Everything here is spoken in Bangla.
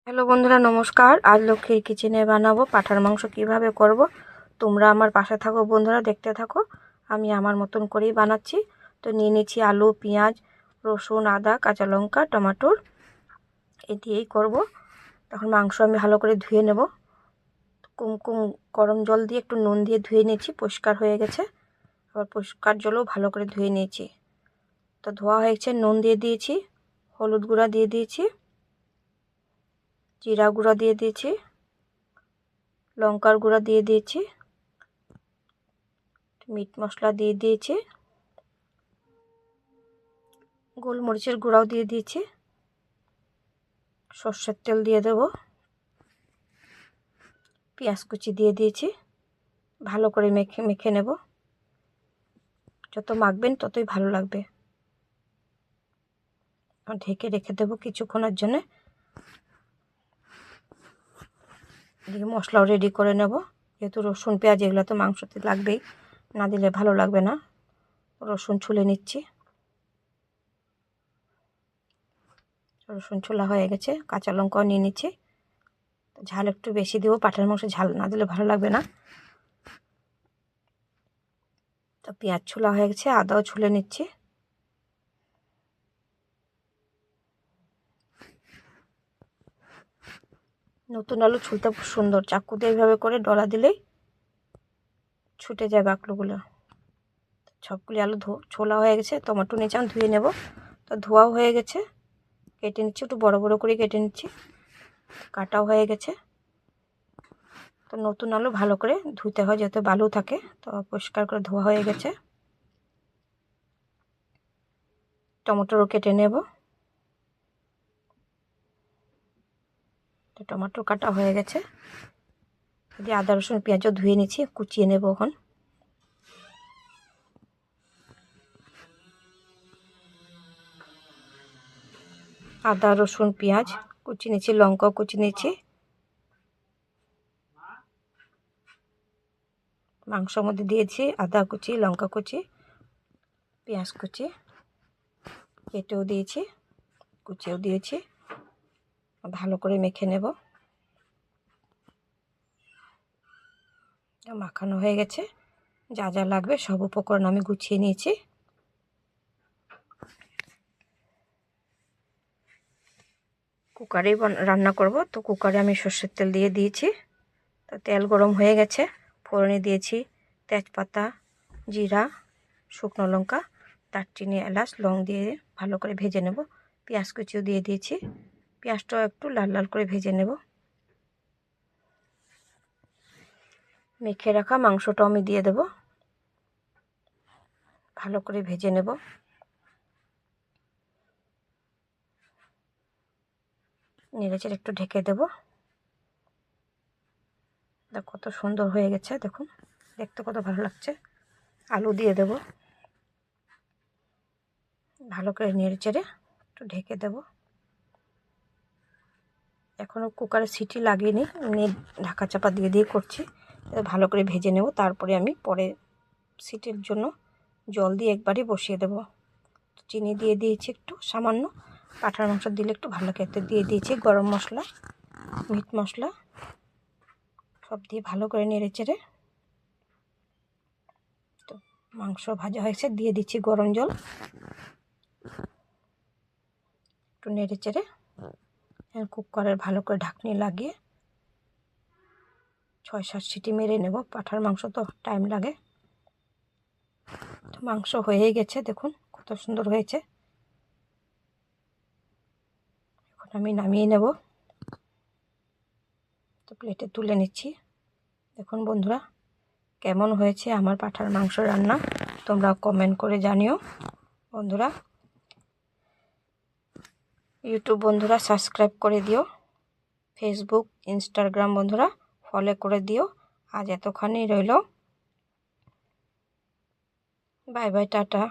হ্যালো বন্ধুরা, নমস্কার। আজ লক্ষ্মীর কিচেনে বানাবো পাঁঠার মাংস। কিভাবে করব তোমরা আমার পাশে থাকো বন্ধুরা, দেখতে থাকো। আমি আমার মতন করেই বানাচ্ছি। তো নিয়ে নিচ্ছি আলু, পেঁয়াজ, রসুন, আদা, কাঁচা লঙ্কা, টমেটোর, এ দিয়েই করব। তখন মাংস আমি ভালো করে ধুয়ে নেব। কুমকুম গরম জল দিয়ে একটু নুন দিয়ে ধুয়ে নিয়েছি, পরিষ্কার হয়ে গেছে। আবার পরিষ্কার জলেও ভালো করে ধুয়ে নিয়েছি। তো ধোয়া হয়েছে, নুন দিয়ে দিয়েছি, হলুদ গুঁড়া দিয়ে দিয়েছি, জিরা গুঁড়া দিয়ে দিয়েছি, লঙ্কার গুঁড়া দিয়ে দিয়েছি, মিট মশলা দিয়ে দিয়েছি, গোলমরিচের গুঁড়াও দিয়ে দিয়েছি, সর্ষের তেল দিয়ে দেব, পেঁয়াজ কুচি দিয়ে দিয়েছি। ভালো করে মেখে নেব। যত মাখবেন ততই ভালো লাগবে। ঢেকে রেখে দেবো কিছুক্ষণের জন্য। এদিকে মশলাও রেডি করে নেব। যেহেতু রসুন পেঁয়াজ এগুলো তো মাংসতে লাগবেই, না দিলে ভালো লাগবে না। রসুন ছুলে নিচ্ছি। রসুন ছোলা হয়ে গেছে, কাঁচা লঙ্কাও নিয়ে নিচ্ছি। ঝাল একটু বেশি দেবো, পাঁঠার মাংস ঝাল না দিলে ভালো লাগবে না। তো পেঁয়াজ ছোলা হয়ে গেছে, আদাও ছুলে নিচ্ছি। নতুন আলু ছুলতে খুব সুন্দর, চাকু দিয়ে এইভাবে করে ডলা দিলেই ছুটে যায় বাকলুগুলো। সবগুলি আলু ছোলা হয়ে গেছে। টমেটো নিয়েছি, আমি ধুয়ে নেব। তো ধোয়াও হয়ে গেছে, কেটে নিচ্ছি, একটু বড় বড় করে কেটে নিচ্ছি। কাটাও হয়ে গেছে। তো নতুন আলু ভালো করে ধুতে হয়, যাতে বালু থাকে। তো পরিষ্কার করে ধোয়া হয়ে গেছে। টমেটোও কেটে নেব। তো টমেটো কাটা হয়ে গেছে। যদি আদা রসুন পেঁয়াজও ধুয়ে নিচ্ছি, কুচিয়ে নেব এখন। আদা রসুন পেঁয়াজ কুচিয়ে নিচ্ছি, লঙ্কাও কুচিয়ে নিচ্ছি। মাংসর মধ্যে দিয়েছি আদা কুচি, লঙ্কা কুচি, পেঁয়াজ কুচি, কেটেও দিয়েছি, কুচিয়েও দিয়েছি। ভালো করে মেখে নেব। মাখানো হয়ে গেছে। যা যা লাগবে সব উপকরণ আমি গুছিয়ে নিয়েছি। কুকারেই রান্না করব। তো কুকারে আমি সর্ষের তেল দিয়ে দিয়েছি। তো তেল গরম হয়ে গেছে। ফোড়নে দিয়েছি তেজপাতা, জিরা, শুকনো লঙ্কা, দারচিনি, এলাচ, লং দিয়ে ভালো করে ভেজে নেব। পেঁয়াজ কুচিও দিয়ে দিয়েছি। পেঁয়াজটাও একটু লাল লাল করে ভেজে নেব। মেখে রাখা মাংসটাও আমি দিয়ে দেব। ভালো করে ভেজে নেব। নেড়েচেড়ে একটু ঢেকে দেব। কত সুন্দর হয়ে গেছে দেখুন, দেখতে কত ভালো লাগছে। আলু দিয়ে দেব। ভালো করে নেড়েচেড়ে একটু ঢেকে দেব। এখনও কুকারে সিটি লাগিয়ে এমনি ঢাকা চাপা দিয়ে দিয়ে করছি। ভালো করে ভেজে নেব। তারপরে আমি পরে সিটির জন্য জল দিয়ে একবারই বসিয়ে দেব। চিনি দিয়ে দিয়েছি একটু সামান্য, পাঁঠার মাংস দিলে একটু ভালো খেতে। দিয়ে দিয়েছি গরম মশলা, মিট মশলা, সব দিয়ে ভালো করে নেড়ে চেড়ে। তো মাংস ভাজা হয়েছে, দিয়ে দিচ্ছি গরম জল, একটু নেড়ে চেড়ে কুকারের ভালো করে ঢাকনি লাগিয়ে 6-7 সিটি মেরে নেব। পাঁঠার মাংস তো টাইম লাগে। তো মাংস হয়েই গেছে, দেখুন কত সুন্দর হয়েছে। এখন আমি নামিয়ে নেব। তো প্লেটে তুলে নিচ্ছি। দেখুন বন্ধুরা, কেমন হয়েছে আমার পাঁঠার মাংস রান্না, তোমরা কমেন্ট করে জানিও। বন্ধুরা, ইউটিউব বন্ধুরা সাবস্ক্রাইব করে দিও। ফেসবুক, ইনস্টাগ্রাম বন্ধুরা ফলো করে দিও। আজ এতখানি রইল। Bye bye, tata.